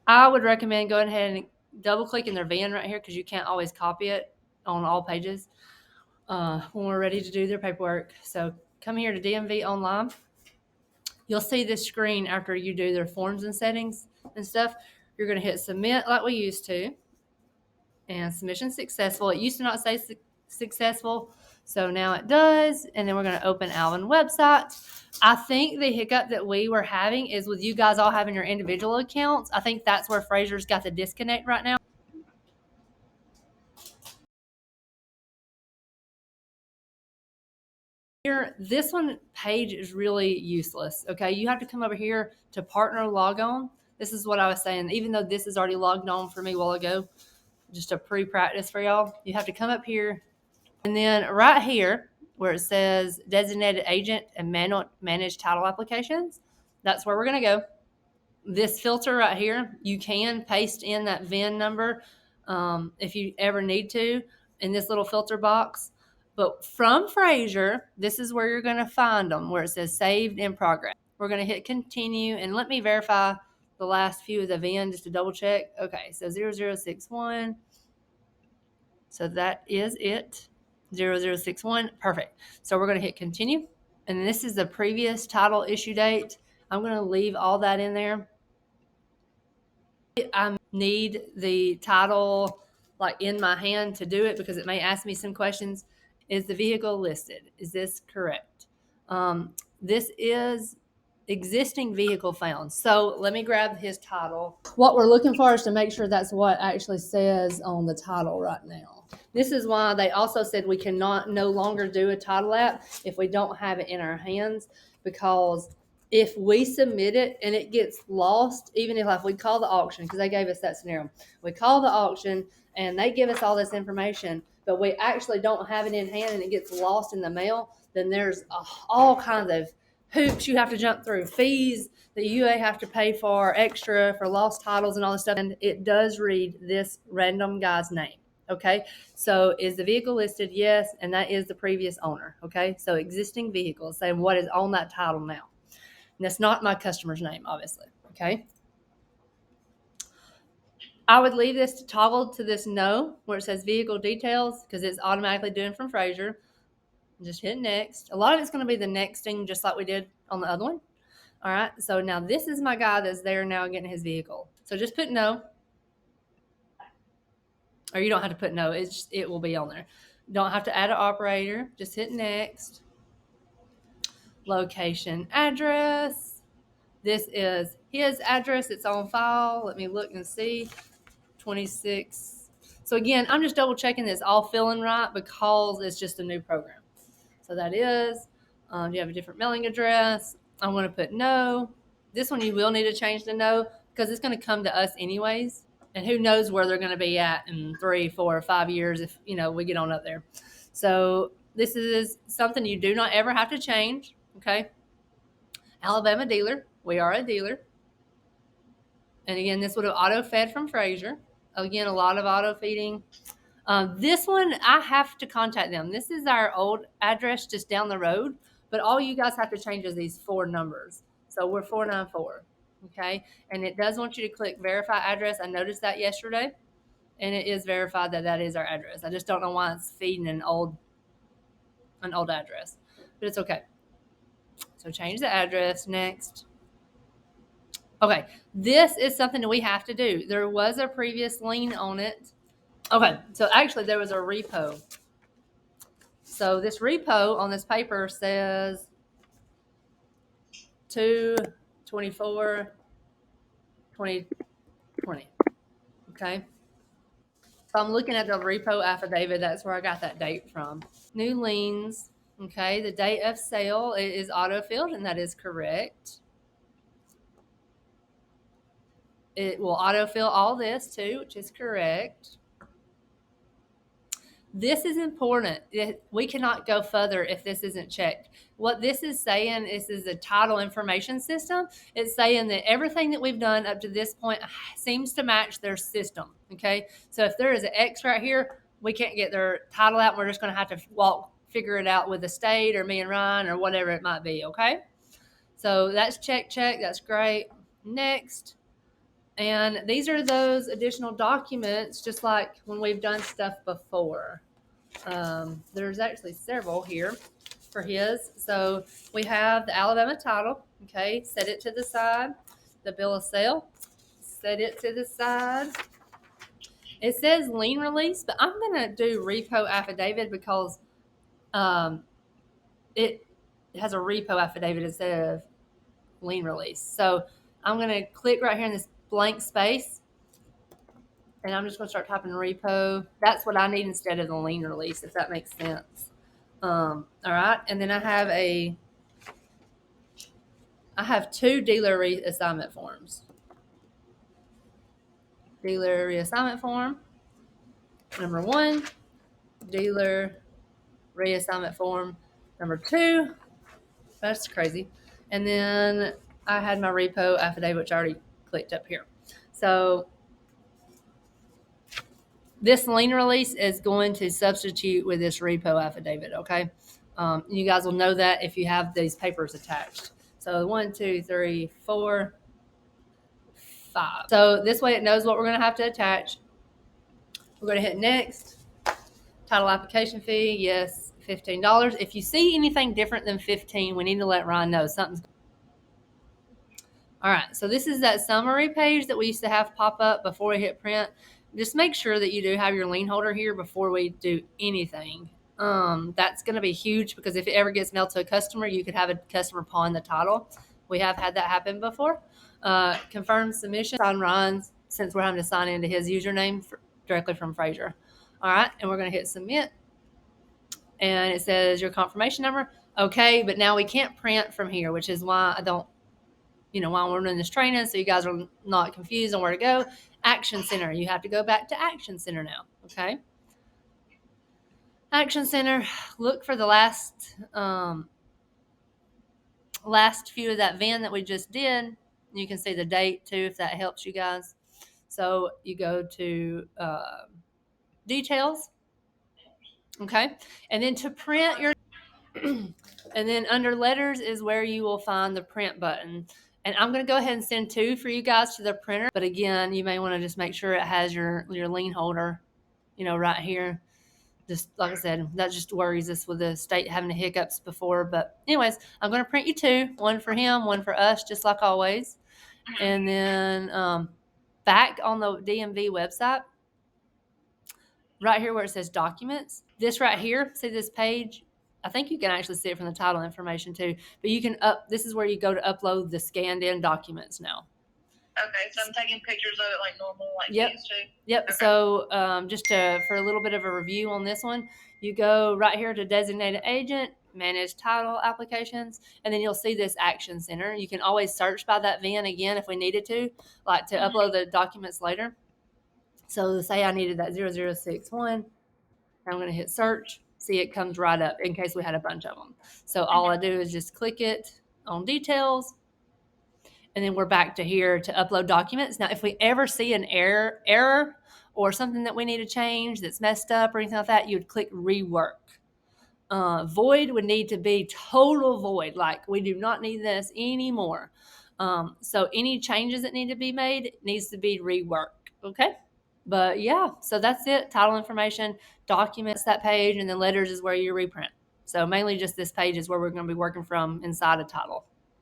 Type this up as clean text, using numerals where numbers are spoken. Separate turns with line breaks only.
I would recommend going ahead and double clicking their VIN right here because you can't always copy it on all pages when we're ready to do their paperwork. So come here to DMV online. You'll see this screen after you do their forms and settings and stuff. You're going to hit submit like we used to, and submission successful. It used to not say successful, so now it does. And then we're going to open ALVIN website. I think the hiccup that we were having is with you guys all having your individual accounts. I think that's where Frazer's got the disconnect right now. Here, this one page is really useless. Okay, you have to come over here to partner log on. This is what I was saying. Even though this is already logged on for me a while ago, just a pre-practice for y'all. You have to come up here, and then right here where it says designated agent and manage title applications, that's where we're going to go. This filter right here, you can paste in that VIN number if you ever need to in this little filter box. But from Frazer, this is where you're going to find them, where it says saved in progress. We're going to hit continue, and let me verify the last few of the VIN just to double check. Okay, so 0061. So that is it. 0061. Perfect. So we're going to hit continue. And this is the previous title issue date. I'm going to leave all that in there. I need the title like in my hand to do it because it may ask me some questions. Is the vehicle listed? Is this correct? This is existing vehicle found. So let me grab his title. What we're looking for is to make sure that's what actually says on the title right now. This is why they also said we cannot no longer do a title app if we don't have it in our hands, because if we submit it and it gets lost, even if like we call the auction, because they gave us that scenario, we call the auction and they give us all this information, but we actually don't have it in hand and it gets lost in the mail, then there's all kinds of hoops you have to jump through, fees that you have to pay for extra for lost titles and all this stuff. And it does read this random guy's name. Okay, so is the vehicle listed? Yes, and that is the previous owner. Okay, so existing vehicle, saying what is on that title now. And that's not my customer's name, obviously. Okay, I would leave this to toggle to this no, where it says vehicle details, because it's automatically doing from Frazer. Just hit next. A lot of it's going to be the next thing, just like we did on the other one. All right, so now this is my guy that's there now getting his vehicle. So just put no. Or you don't have to put no, it will be on there. Don't have to add an operator. Just hit next. Location, address. This is his address. It's on file. Let me look and see. 26. So again, I'm just double checking this all filling right because it's just a new program. So that is, do you have a different mailing address? I'm going to put no. This one you will need to change to no because it's going to come to us anyways. And who knows where they're going to be at in 3, 4, 5 years if, we get on up there. So this is something you do not ever have to change. Okay. Alabama dealer. We are a dealer. And again, this would have auto fed from Frazer. Again, a lot of auto feeding. This one, I have to contact them. This is our old address just down the road, but all you guys have to change is these 4 numbers. So we're 494. Okay. And it does want you to click verify address. I noticed that yesterday, and it is verified that is our address. I just don't know why it's feeding an old address, but it's okay. So change the address. Next. Okay. This is something that we have to do. There was a previous lien on it. Okay. So actually there was a repo. So this repo on this paper says 2/24/2020. Okay. So I'm looking at the repo affidavit. That's where I got that date from. New liens. Okay. The date of sale is auto-filled, and that is correct. It will autofill all this too, which is correct. This is important. We cannot go further if this isn't checked. What this is saying is a title information system. It's saying that everything that we've done up to this point seems to match their system. Okay. So if there is an X right here, we can't get their title out. We're just going to have to figure it out with the state or me and Ryan or whatever it might be. Okay. So that's check. That's great. Next. And these are those additional documents, just like when we've done stuff before. There's actually several here for his. So we have the Alabama title. Okay, set it to the side. The bill of sale, set it to the side. It says lien release, but I'm gonna do repo affidavit because it has a repo affidavit instead of lien release. So I'm gonna click right here in this blank space, and I'm just gonna start typing repo. That's what I need instead of the lien release, if that makes sense. All right, and then I have two dealer reassignment forms. Dealer reassignment form number 1, dealer reassignment form number 2. That's crazy. And then I had my repo affidavit, which I already clicked up here. So this lien release is going to substitute with this repo affidavit, okay? You guys will know that if you have these papers attached. So 1, 2, 3, 4, 5. So this way it knows what we're going to have to attach. We're going to hit next. Title application fee, yes, $15. If you see anything different than $15, we need to let Ryan know something's. All right, so this is that summary page that we used to have pop up before we hit print. Just make sure that you do have your lien holder here before we do anything. That's going to be huge because if it ever gets mailed to a customer, you could have a customer pawn the title. We have had that happen before. Confirm submission on Ryan's, since we're having to sign into his username directly from Frazer. All right, and we're going to hit submit. And it says your confirmation number. Okay, but now we can't print from here, which is why I don't, while we're doing this training, so you guys are not confused on where to go. Action Center. You have to go back to Action Center now, okay? Action Center, look for the last few of that VIN that we just did. You can see the date too, if that helps you guys. So you go to details, okay? And then to print your, and then under letters is where you will find the print button. And I'm going to go ahead and send 2 for you guys to the printer. But again, you may want to just make sure it has your lien holder, right here. Just like I said, that just worries us with the state having the hiccups before. But anyways, I'm going to print you 2, one for him, one for us, just like always. And then back on the DMV website, right here where it says documents, this right here, see this page? I think you can actually see it from the title information too, but you can this is where you go to upload the scanned in documents now.
Okay, so I'm taking pictures of it like normal, like
yep.
these two?
Yep, okay. So just for a little bit of a review on this one, you go right here to designated agent, manage title applications, and then you'll see this action center. You can always search by that VIN again if we needed to, like to upload the documents later. So say I needed that 0061, I'm going to hit search. See, it comes right up in case we had a bunch of them. So all I do is just click it on details, and then we're back to here to upload documents. Now, if we ever see an error or something that we need to change that's messed up or anything like that, you would click rework. Void would need to be total void, like we do not need this anymore. So any changes that need to be made needs to be reworked, okay? But yeah, so that's it. Title information, documents, that page, and then letters is where you reprint. So mainly just this page is where we're going to be working from inside a title.